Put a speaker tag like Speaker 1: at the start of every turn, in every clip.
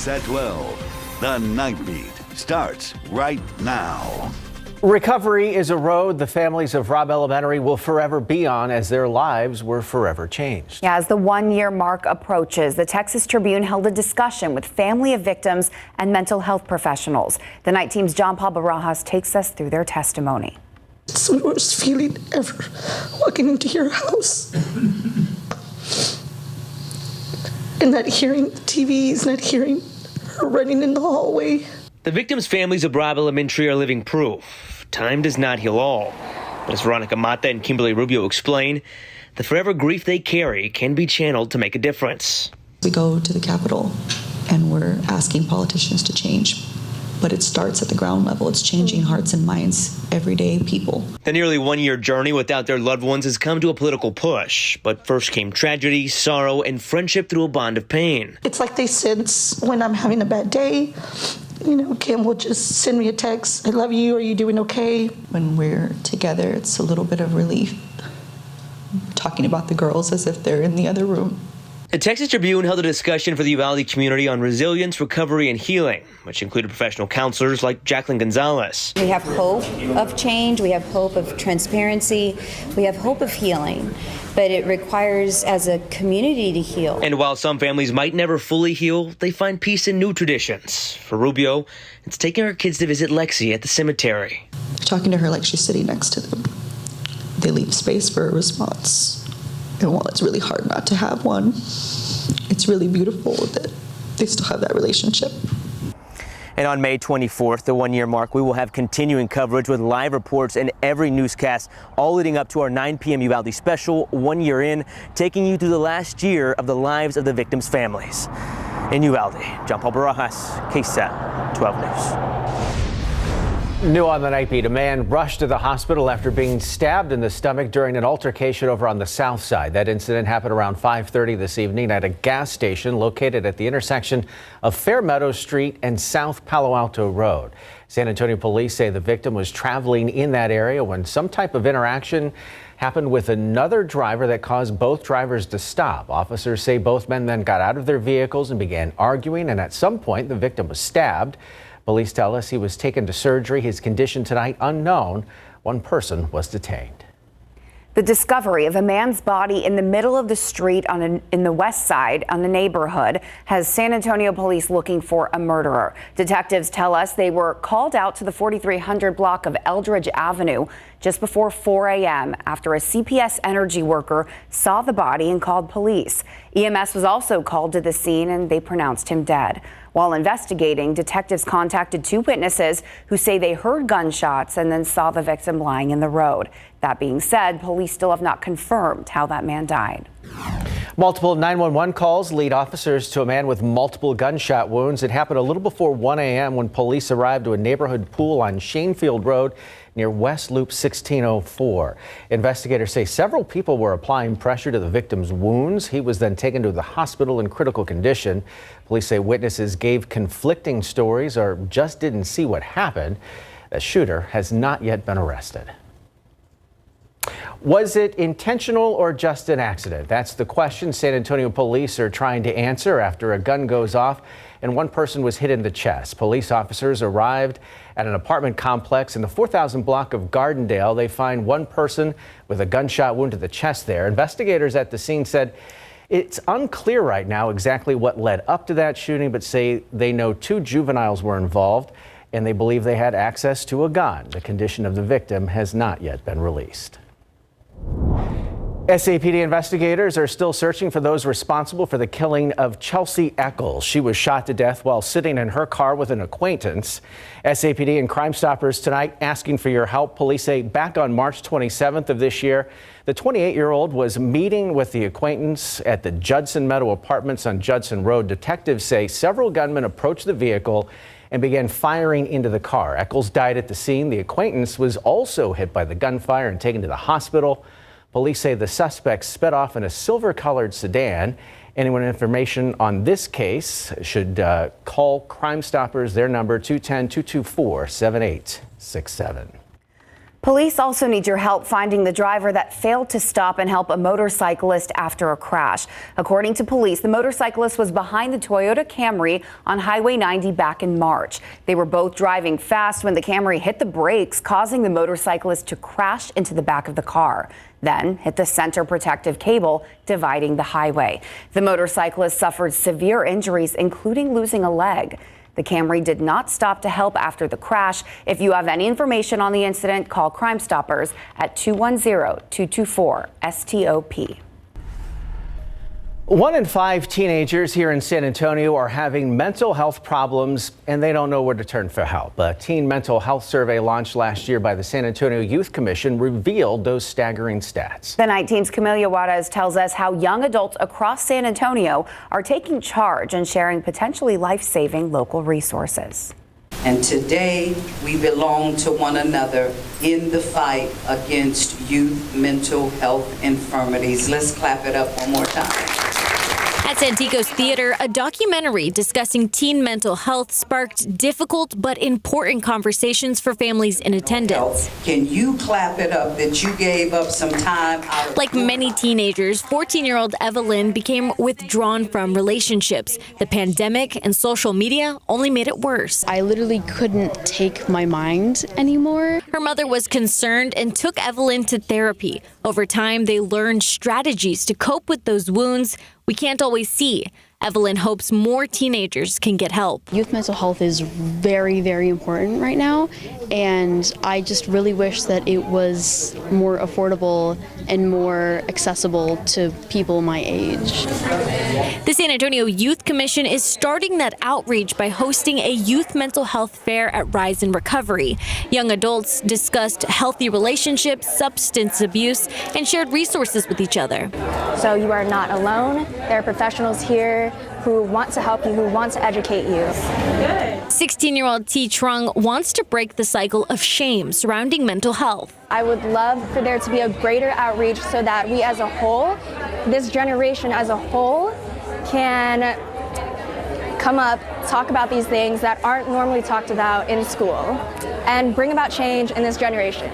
Speaker 1: Weekdays at 12. The Nightbeat starts right now.
Speaker 2: Recovery is a road the families of Robb Elementary will forever be on, as their lives were forever changed.
Speaker 3: Yeah, as the one-year mark approaches, the Texas Tribune held a discussion with family of victims and mental health professionals. The Night Team's John Paul Barajas takes us through their testimony.
Speaker 4: It's the worst feeling ever, walking into your house and not hearing the TVs, not hearing her running in the hallway.
Speaker 5: The victims' families of Robb Elementary are living proof. Time does not heal all. But as Veronica Mata and Kimberly Rubio explain, the forever grief they carry can be channeled to make a difference.
Speaker 6: We go to the Capitol and we're asking politicians to change. But it starts at the ground level. It's changing hearts and minds, everyday people.
Speaker 5: The nearly one-year journey without their loved ones has come to a political push. But first came tragedy, sorrow, and friendship through a bond of pain.
Speaker 4: It's like they sense when I'm having a bad day. You know, Kim will just send me a text, I love you, are you doing okay?
Speaker 6: When we're together, it's a little bit of relief. Talking about the girls as if they're in the other room.
Speaker 5: The Texas Tribune held a discussion for the Uvalde community on resilience, recovery, and healing, which included professional counselors like Jacqueline Gonzalez.
Speaker 7: We have hope of change, we have hope of transparency, we have hope of healing, but it requires as a community to heal.
Speaker 5: And while some families might never fully heal, they find peace in new traditions. For Rubio, it's taking her kids to visit Lexi at the cemetery.
Speaker 6: Talking to her like she's sitting next to them. They leave space for a response. And while it's really hard not to have one, it's really beautiful that they still have that relationship.
Speaker 5: And on May 24th, the one-year mark, we will have continuing coverage with live reports and every newscast, all leading up to our 9 p.m. Uvalde special, 1 year in, taking you through the last year of the lives of the victims' families. In Uvalde, John Paul Barajas, KSAT 12 News.
Speaker 2: New on the Nightbeat, a man rushed to the hospital after being stabbed in the stomach during an altercation over on the south side. That incident happened around 5:30 this evening at a gas station located at the intersection of Fairmeadow Street and South Palo Alto Road. San Antonio police say the victim was traveling in that area when some type of interaction happened with another driver that caused both drivers to stop. Officers say both men then got out of their vehicles and began arguing, and at some point the victim was stabbed. Police tell us he was taken to surgery. His condition tonight unknown. One person was detained.
Speaker 3: The discovery of a man's body in the middle of the street in the west side on the neighborhood has San Antonio police looking for a murderer. Detectives tell us they were called out to the 4300 block of Eldridge Avenue just before 4 a.m. after a CPS Energy worker saw the body and called police. EMS was also called to the scene and they pronounced him dead. While investigating, detectives contacted two witnesses who say they heard gunshots and then saw the victim lying in the road. That being said, police still have not confirmed how that man died.
Speaker 2: Multiple 911 calls lead officers to a man with multiple gunshot wounds. It happened a little before 1 a.m. when police arrived to a neighborhood pool on Shanefield Road near West Loop 1604. Investigators say several people were applying pressure to the victim's wounds. He was then taken to the hospital in critical condition. Police say witnesses gave conflicting stories or just didn't see what happened. The shooter has not yet been arrested. Was it intentional or just an accident? That's the question San Antonio police are trying to answer after a gun goes off and one person was hit in the chest. Police officers arrived at an apartment complex in the 4000 block of Gardendale. They find one person with a gunshot wound to the chest there. Investigators at the scene said it's unclear right now exactly what led up to that shooting, but say they know two juveniles were involved and they believe they had access to a gun. The condition of the victim has not yet been released. SAPD investigators are still searching for those responsible for the killing of Chelsea Eccles. She was shot to death while sitting in her car with an acquaintance. SAPD and Crime Stoppers tonight asking for your help. Police say back on March 27th of this year, the 28-year-old was meeting with the acquaintance at the Judson Meadow Apartments on Judson Road. Detectives say several gunmen approached the vehicle and began firing into the car. Eccles died at the scene. The acquaintance was also hit by the gunfire and taken to the hospital. Police say the suspect sped off in a silver-colored sedan. Anyone with information on this case should call Crime Stoppers. Their number 210-224-7867.
Speaker 3: Police also need your help finding the driver that failed to stop and help a motorcyclist after a crash. According to police, the motorcyclist was behind the Toyota Camry on Highway 90 back in March. They were both driving fast when the Camry hit the brakes, causing the motorcyclist to crash into the back of the car, then hit the center protective cable dividing the highway. The motorcyclist suffered severe injuries, including losing a leg. The Camry did not stop to help after the crash. If you have any information on the incident, call Crime Stoppers at 210-224-STOP.
Speaker 2: 1 in 5 teenagers here in San Antonio are having mental health problems, and they don't know where to turn for help. A teen mental health survey launched last year by the San Antonio Youth Commission revealed those staggering stats.
Speaker 3: The Night Team's Camelia Juarez tells us how young adults across San Antonio are taking charge and sharing potentially life-saving local resources.
Speaker 8: And today we belong to one another in the fight against youth mental health infirmities. Let's clap it up one more time.
Speaker 9: At Santico's Theater, a documentary discussing teen mental health sparked difficult but important conversations for families in attendance.
Speaker 8: Can you clap it up that you gave up some time out of
Speaker 9: Like many teenagers, 14-year-old Evelyn became withdrawn from relationships. The pandemic and social media only made it worse.
Speaker 10: I literally couldn't take my mind anymore.
Speaker 9: Her mother was concerned and took Evelyn to therapy. Over time, they learned strategies to cope with those wounds we can't always see. Evelyn hopes more teenagers can get help.
Speaker 10: Youth mental health is very, very important right now, and I just really wish that it was more affordable and more accessible to people my age.
Speaker 9: The San Antonio Youth Commission is starting that outreach by hosting a youth mental health fair at Rise in Recovery. Young adults discussed healthy relationships, substance abuse, and shared resources with each other.
Speaker 11: So you are not alone. There are professionals here who want to help you, who want to educate you.
Speaker 9: 16-year-old T. Trung wants to break the cycle of shame surrounding mental health.
Speaker 11: I would love for there to be a greater outreach so that we as a whole, this generation as a whole, can come up, talk about these things that aren't normally talked about in school, and bring about change in this generation.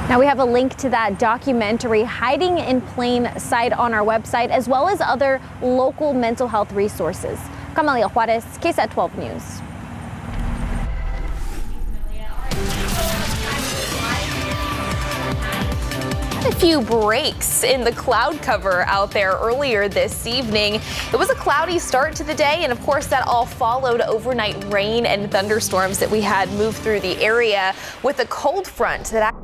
Speaker 11: Now we have a link to that documentary, Hiding in Plain Sight, on our website, as well as other local mental health resources. Camelia Juarez, KSAT 12 News.
Speaker 12: A few breaks in the cloud cover out there earlier this evening. It was a cloudy start to the day, and of course that all followed overnight rain and thunderstorms that we had move through the area with a cold front that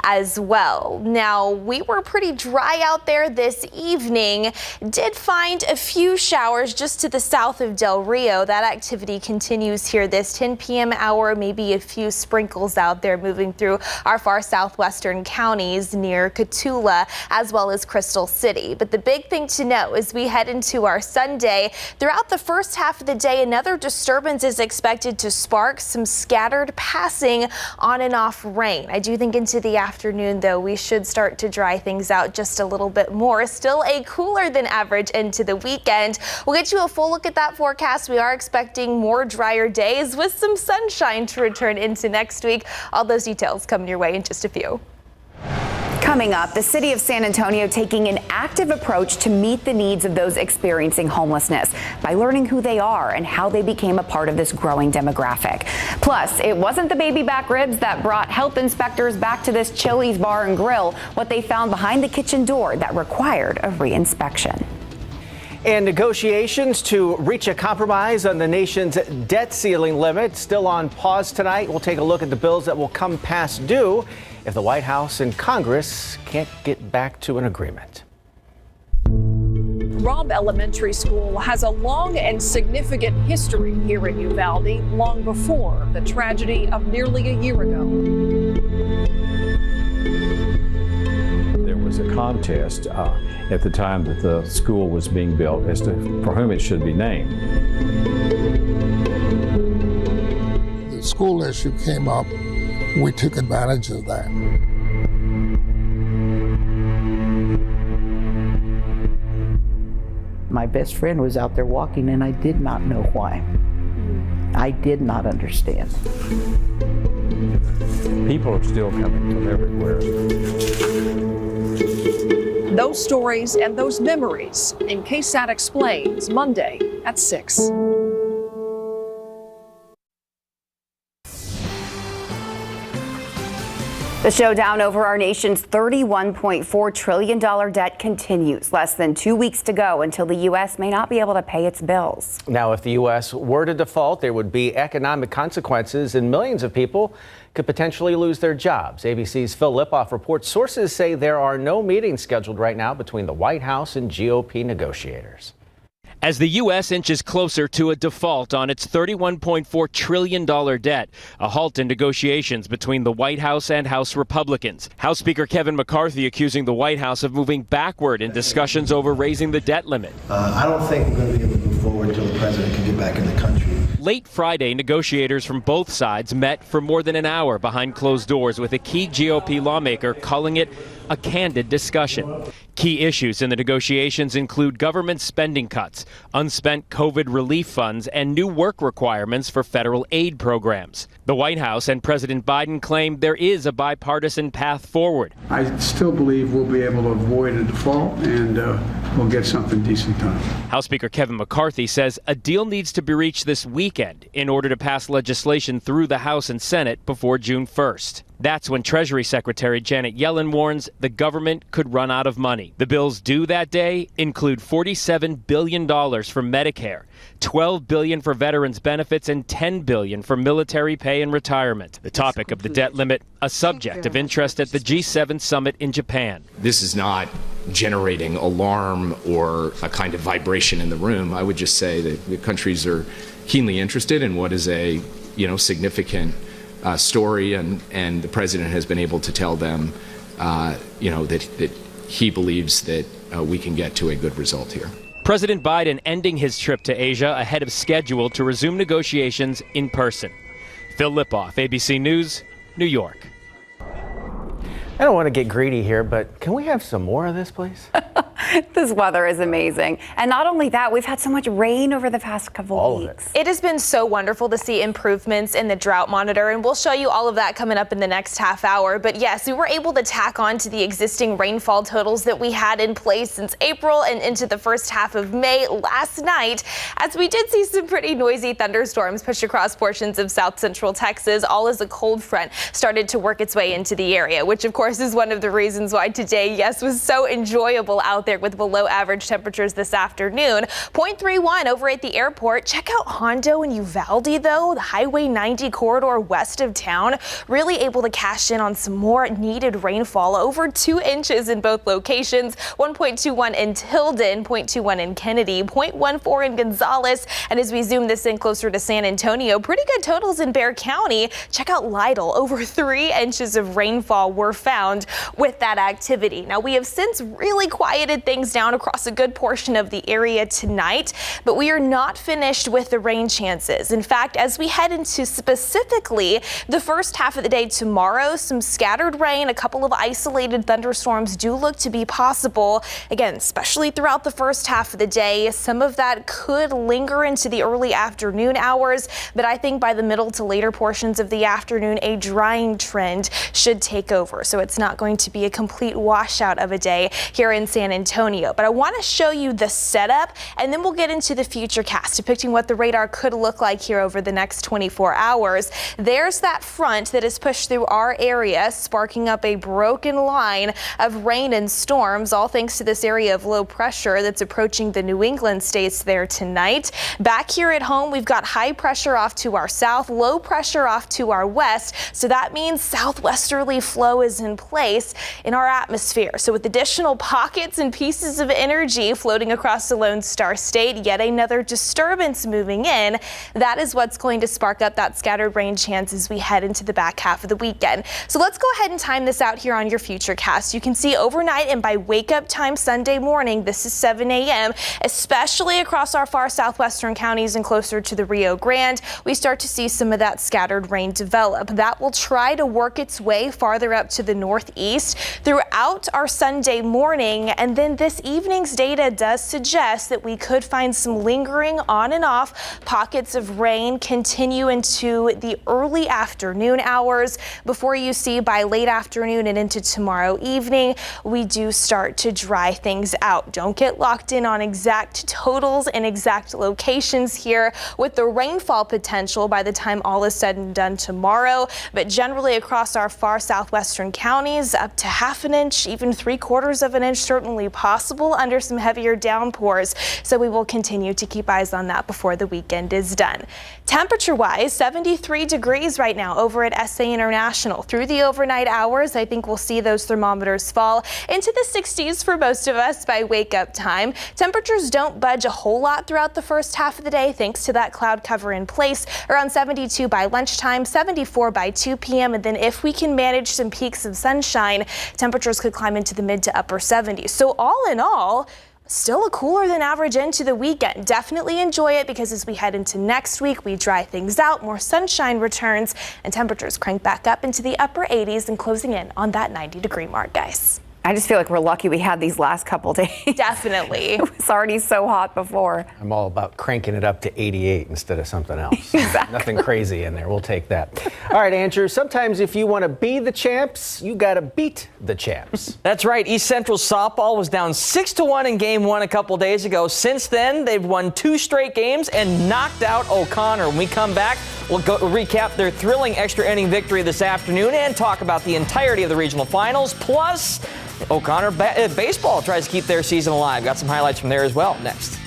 Speaker 12: as well. Now, we were pretty dry out there this evening. Did find a few showers just to the south of Del Rio. That activity continues here this 10 p.m. hour, maybe a few sprinkles out there moving through our far southwestern counties near Cotulla as well as Crystal City. But the big thing to know as we head into our Sunday, throughout the first half of the day, another disturbance is expected to spark some scattered passing on and off rain. I do think into the afternoon, though, we should start to dry things out just a little bit more. Still a cooler than average into the weekend. We'll get you a full look at that forecast. We are expecting more drier days with some sunshine to return into next week. All those details coming your way in just a few.
Speaker 3: Coming up, the city of San Antonio taking an active approach to meet the needs of those experiencing homelessness by learning who they are and how they became a part of this growing demographic. Plus, it wasn't the baby back ribs that brought health inspectors back to this Chili's bar and grill, what they found behind the kitchen door that required a re-inspection.
Speaker 2: And negotiations to reach a compromise on the nation's debt ceiling limit still on pause tonight. We'll take a look at the bills that will come past due if the White House and Congress can't get back to an agreement.
Speaker 13: Robb Elementary School has a long and significant history here in Uvalde, long before the tragedy of nearly a year ago.
Speaker 14: There was a contest at the time that the school was being built as to for whom it should be named.
Speaker 15: The school issue came up. We took advantage of that.
Speaker 16: My best friend was out there walking, and I did not know why. I did not understand.
Speaker 14: People are still coming from everywhere.
Speaker 13: Those stories and those memories in KSAT Explains, Monday at 6.
Speaker 3: The showdown over our nation's $31.4 trillion debt continues. Less than 2 weeks to go until the U.S. may not be able to pay its bills.
Speaker 2: Now, if the U.S. were to default, there would be economic consequences and millions of people could potentially lose their jobs. ABC's Phil Lipoff reports sources say there are no meetings scheduled right now between the White House and GOP negotiators.
Speaker 17: As the U.S. inches closer to a default on its $31.4 trillion debt, a halt in negotiations between the White House and House Republicans. House Speaker Kevin McCarthy accusing the White House of moving backward in discussions over raising the debt limit.
Speaker 18: I don't think we're going to be able to move forward until the president can get back in the country.
Speaker 17: Late Friday, negotiators from both sides met for more than an hour behind closed doors with a key GOP lawmaker calling it a candid discussion. Key issues in the negotiations include government spending cuts, unspent COVID relief funds, and new work requirements for federal aid programs. The White House and President Biden claim there is a bipartisan path forward.
Speaker 19: I still believe we'll be able to avoid a default and we'll get something decent done.
Speaker 17: House Speaker Kevin McCarthy says a deal needs to be reached this weekend in order to pass legislation through the House and Senate before June 1st. That's when Treasury Secretary Janet Yellen warns the government could run out of money. The bills due that day include $47 billion for Medicare, $12 billion for veterans benefits, and $10 billion for military pay and retirement. The topic of the debt limit, a subject of interest at the G7 summit in Japan.
Speaker 20: This is not generating alarm or a kind of vibration in the room. I would just say that the countries are keenly interested in what is a significant story, and the president has been able to tell them, that he believes that we can get to a good result here.
Speaker 17: President Biden ending his trip to Asia ahead of schedule to resume negotiations in person. Phil Lipoff, ABC News, New York.
Speaker 2: I don't want to get greedy here, but can we have some more of this, please?
Speaker 3: This weather is amazing. And not only that, we've had so much rain over the past couple of weeks.
Speaker 12: It has been so wonderful to see improvements in the drought monitor, and we'll show you all of that coming up in the next half hour. But yes, we were able to tack on to the existing rainfall totals that we had in place since April and into the first half of May last night, as we did see some pretty noisy thunderstorms push across portions of south central Texas, all as a cold front started to work its way into the area, which of course is one of the reasons why today, yes, was so enjoyable out there with below average temperatures this afternoon. 0.31 over at the airport. Check out Hondo and Uvalde, though, the Highway 90 corridor west of town, really able to cash in on some more needed rainfall, over 2 inches in both locations. 1.21 in Tilden, 0.21 in Kennedy, 0.14 in Gonzales, and as we zoom this in closer to San Antonio, pretty good totals in Bexar County. Check out Lytle, over 3 inches of rainfall were found with that activity. Now, we have since really quieted things down across a good portion of the area tonight, but we are not finished with the rain chances. In fact, as we head into specifically the first half of the day tomorrow, some scattered rain, a couple of isolated thunderstorms do look to be possible. Again, especially throughout the first half of the day, some of that could linger into the early afternoon hours, but I think by the middle to later portions of the afternoon, a drying trend should take over. So it's not going to be a complete washout of a day here in San Antonio. But I want to show you the setup, and then we'll get into the future cast, depicting what the radar could look like here over the next 24 hours. There's that front that has pushed through our area, sparking up a broken line of rain and storms, all thanks to this area of low pressure that's approaching the New England states there tonight. Back here at home, we've got high pressure off to our south, low pressure off to our west. So that means southwesterly flow is in place in our atmosphere. So with additional pockets and pieces of energy floating across the Lone Star State, yet another disturbance moving in, that is what's going to spark up that scattered rain chance as we head into the back half of the weekend. So let's go ahead and time this out here on your future cast. You can see overnight and by wake up time Sunday morning, this is 7 a.m., especially across our far southwestern counties and closer to the Rio Grande, we start to see some of that scattered rain develop. That will try to work its way farther up to the northeast throughout our Sunday morning, and then then this evening's data does suggest that we could find some lingering on and off pockets of rain continue into the early afternoon hours before you see by late afternoon and into tomorrow evening, we do start to dry things out. Don't get locked in on exact totals and exact locations here with the rainfall potential by the time all is said and done tomorrow, but generally across our far southwestern counties, up to half an inch, even 3/4 of an inch certainly possible under some heavier downpours. So we will continue to keep eyes on that before the weekend is done. Temperature-wise, 73 degrees right now over at SA International. Through the overnight hours, I think we'll see those thermometers fall into the 60s for most of us by wake-up time. Temperatures don't budge a whole lot throughout the first half of the day thanks to that cloud cover in place. Around 72 by lunchtime, 74 by 2 p.m. And then if we can manage some peaks of sunshine, temperatures could climb into the mid to upper 70s. So all in all, still a cooler than average end to the weekend. Definitely enjoy it because as we head into next week, we dry things out, more sunshine returns, and temperatures crank back up into the upper 80s and closing in on that 90-degree mark, guys.
Speaker 3: I just feel like we're lucky we had these last couple days.
Speaker 12: Definitely.
Speaker 3: It was already so hot before.
Speaker 2: I'm all about cranking it up to 88 instead of something else.
Speaker 3: Exactly.
Speaker 2: Nothing crazy in there. We'll take that. All right, Andrew, sometimes if you want to be the champs, you got to beat the champs.
Speaker 5: That's right. East Central softball was down 6-1 in game 1 a couple days ago. Since then, they've won 2 straight games and knocked out O'Connor. When we come back, we'll recap their thrilling extra inning victory this afternoon and talk about the entirety of the regional finals. Plus, O'Connor baseball tries to keep their season alive. Got some highlights from there as well next.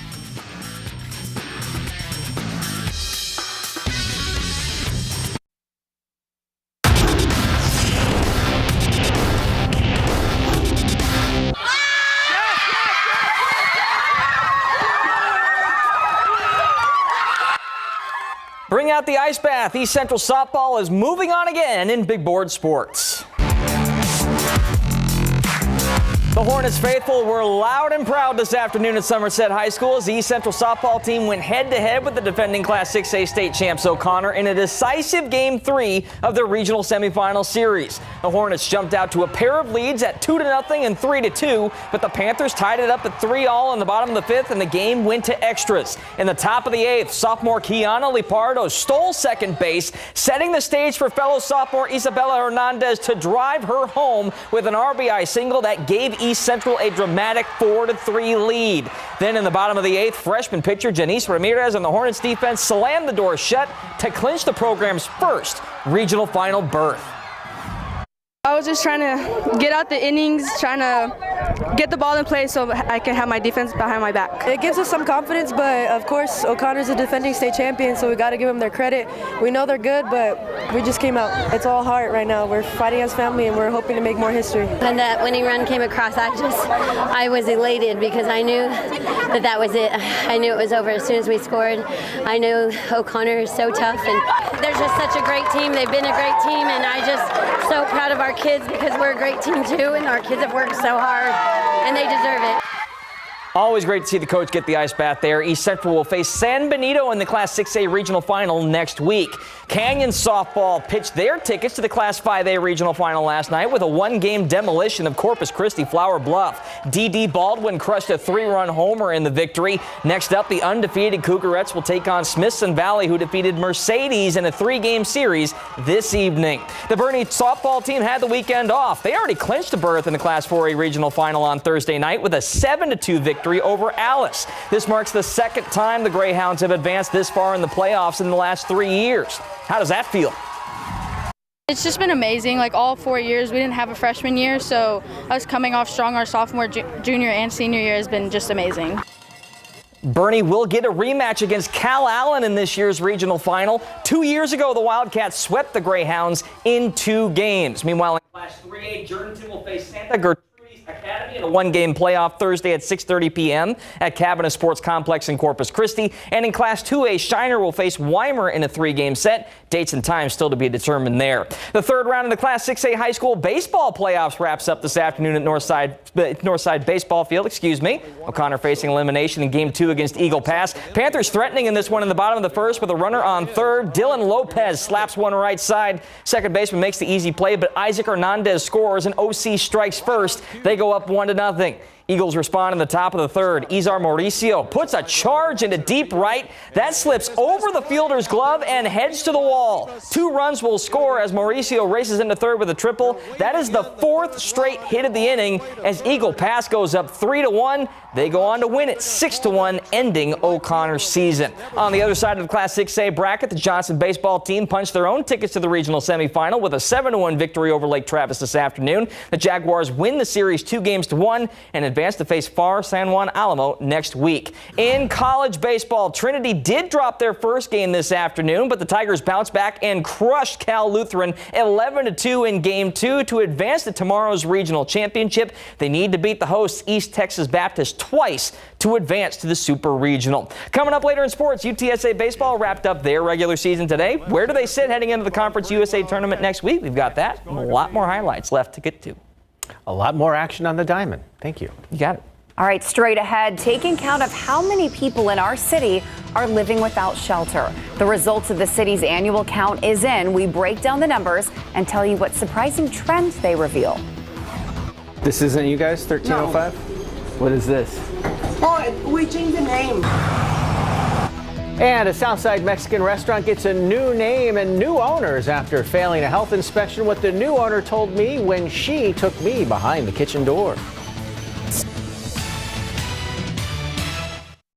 Speaker 5: Bring out the ice bath. East Central softball is moving on again in big board sports. The Hornets faithful were loud and proud this afternoon at Somerset High School as the East Central softball team went head-to-head with the defending Class 6A state champs O'Connor in a decisive Game 3 of their regional semifinal series. The Hornets jumped out to a pair of leads at 2-0 and 3-2, but the Panthers tied it up at 3-all in the bottom of the 5th, and the game went to extras. In the top of the 8th, sophomore Kiana Lipardo stole second base, setting the stage for fellow sophomore Isabella Hernandez to drive her home with an RBI single that gave East Central a dramatic 4-3 lead. Then in the bottom of the 8th, freshman pitcher Janice Ramirez and the Hornets defense slammed the door shut to clinch the program's first regional final berth.
Speaker 21: I was just trying to get out the innings, trying to get the ball in play so I can have my defense behind my back.
Speaker 22: It gives us some confidence, but of course O'Connor's a defending state champion, so we got to give them their credit. We know they're good, but we just came out. It's all heart right now. We're fighting as family, and we're hoping to make more history.
Speaker 23: When that winning run came across, I was elated because I knew that was it. I knew it was over as soon as we scored. I knew O'Connor is so tough, and they're just such a great team. They've been a great team, and I just so proud of our kids because we're a great team too, and our kids have worked so hard, and they deserve it.
Speaker 5: Always great to see the coach get the ice bath there. East Central will face San Benito in the Class 6A regional final next week. Canyon softball pitched their tickets to the Class 5A regional final last night with a 1-game demolition of Corpus Christi Flower Bluff. D.D. Baldwin crushed a 3-run homer in the victory. Next up, the undefeated Cougarettes will take on Smithson Valley, who defeated Mercedes in a 3-game series this evening. The Bernie softball team had the weekend off. They already clinched a berth in the Class 4A regional final on Thursday night with a 7-2 victory over Alice. This marks the second time the Greyhounds have advanced this far in the playoffs in the last 3 years. How does that feel?
Speaker 10: It's just been amazing. Like all 4 years, we didn't have a freshman year, so us coming off strong our sophomore, junior, and senior year has been just amazing.
Speaker 5: Bernie will get a rematch against Cal Allen in this year's regional final. 2 years ago, the Wildcats swept the Greyhounds in 2 games. Meanwhile, in Class 3A, Jordanton will face Santa Gertrude Academy in a 1-game playoff Thursday at 6:30 p.m. at Cabana Sports Complex in Corpus Christi. And in Class 2A, Shiner will face Weimer in a 3-game set. Dates and times still to be determined there. The third round of the Class 6A high school baseball playoffs wraps up this afternoon at Northside Baseball Field. O'Connor facing elimination in Game 2 against Eagle Pass. Panthers threatening in this one in the bottom of the first with a runner on third. Dylan Lopez slaps one right side. Second baseman makes the easy play, but Isaac Hernandez scores and OC strikes first. They go up 1-0.
Speaker 1: Eagles respond in the top of the third. Izar Mauricio puts a charge into deep right. That slips over the fielder's glove and heads to the wall. 2 runs will score as Mauricio races into third with a triple. That is the 4th straight hit of the inning as Eagle Pass goes up 3-1. They go on to win it 6-1, ending O'Connor's season. On the other side of the Class 6A bracket, the Johnson baseball team punched their own tickets to the regional semifinal with a 7-1 victory over Lake Travis this afternoon. The Jaguars win the series 2-1 and advance to face FAR San Juan Alamo next week. In college baseball, Trinity did drop their first game this afternoon, but the Tigers bounced back and crushed Cal Lutheran 11-2 in Game 2 to advance to tomorrow's regional championship. They need to beat the hosts East Texas Baptist twice to advance to the Super Regional. Coming up later in sports, UTSA baseball wrapped up their regular season today. Where do they sit heading into the Conference USA tournament next week? We've got that and a lot more highlights left to get to.
Speaker 2: A lot more action on the diamond. Thank you.
Speaker 1: You got it.
Speaker 3: All right, straight ahead, taking count of how many people in our city are living without shelter. The results of the city's annual count is in. We break down the numbers and tell you what surprising trends they reveal.
Speaker 2: This isn't you guys, 1305? What is this?
Speaker 4: Oh, we changed the name.
Speaker 2: And a Southside Mexican restaurant gets a new name and new owners after failing a health inspection. What the new owner told me when she took me behind the kitchen door.